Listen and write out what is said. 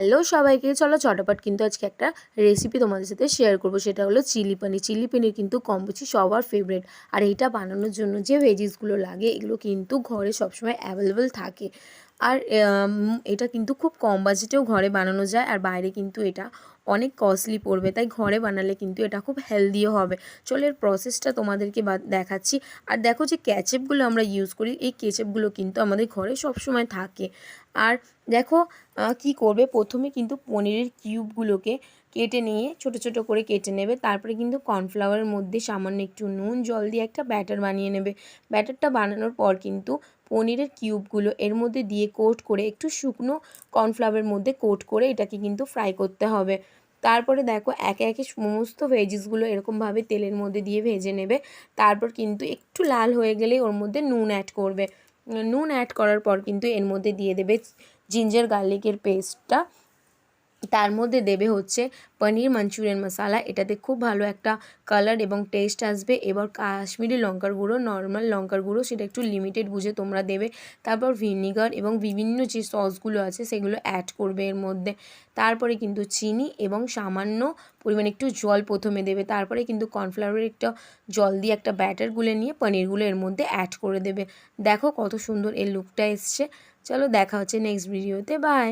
Hello সবাইকে, চলো চটপট কিন্তু আজকে একটা রেসিপি তোমাদের সাথে শেয়ার করব। সেটা হলো চিলি পনির। চিলি পনির কিন্তু কম বেশি সবার ফেভারিট। আর এইটা বানানোর জন্য যে ভেজিসগুলো লাগে এগুলো কিন্তু ঘরে সবসময় অ্যাভেলেবেল থাকে। আর এটা কিন্তু খুব কম বাজেটেও ঘরে বানানো যায়, আর বাইরে কিন্তু এটা অনেক কস্টলি পড়বে। তাই ঘরে বানালে কিন্তু এটা খুব হেলদিও হবে। চলো এর প্রসেসটা তোমাদেরকে দেখাচ্ছি। আর দেখো যে কেচাপগুলো আমরা ইউজ করি, এই কেচাপগুলো কিন্তু আমাদের ঘরে সবসময় থাকে। আর দেখো কি করবে, প্রথমে কিন্তু পনিরের কিউবগুলোকে কেটে নিয়ে ছোট ছোট করে কেটে নেবে। তারপরে কিন্তু কর্নফ্লাওয়ারের মধ্যে সামান্য একটু নুন জল দিয়ে একটা ব্যাটার বানিয়ে নেবে। ব্যাটারটা বানানোর পর কিন্তু পনিরের কিউবগুলো এর মধ্যে দিয়ে কোট করে একটু শুকনো কর্নফ্লাওয়ারের মধ্যে কোট করে এটাকে কিন্তু ফ্রাই করতে হবে। তারপরে দেখো একে একে সমস্ত ভেজিসগুলো এরকমভাবে তেলের মধ্যে দিয়ে ভেজে নেবে। তারপর কিন্তু একটু লাল হয়ে গেলেই ওর মধ্যে নুন অ্যাড করবে। নুন অ্যাড করার পর কিন্তু এর মধ্যে দিয়ে দেবে জিঞ্জার গার্লিকের পেস্টটা। তার মধ্যে দেবে হচ্ছে পনির মাঞ্চুরিয়ান মশলা। এটাতে খুব ভালো একটা কালার এবং টেস্ট আসবে। এবার কাশ্মীরি লঙ্কার গুঁড়ো, নর্মাল লঙ্কার গুঁড়ো, সেটা একটু লিমিটেড বুঝে তোমরা দেবে। তারপর ভিনিগার এবং বিভিন্ন যে সসগুলো আছে সেগুলো অ্যাড করবে এর মধ্যে। তারপরে কিন্তু চিনি এবং সামান্য পরিমাণে একটু জল প্রথমে দেবে। তারপরে কিন্তু কর্নফ্লাওয়ারের একটা জল দিয়ে একটা ব্যাটার গুলে নিয়ে পনিরগুলো এর মধ্যে অ্যাড করে দেবে। দেখো কত সুন্দর এর লুকটা এসছে। চলো দেখা হচ্ছে নেক্সট ভিডিওতে। বাই।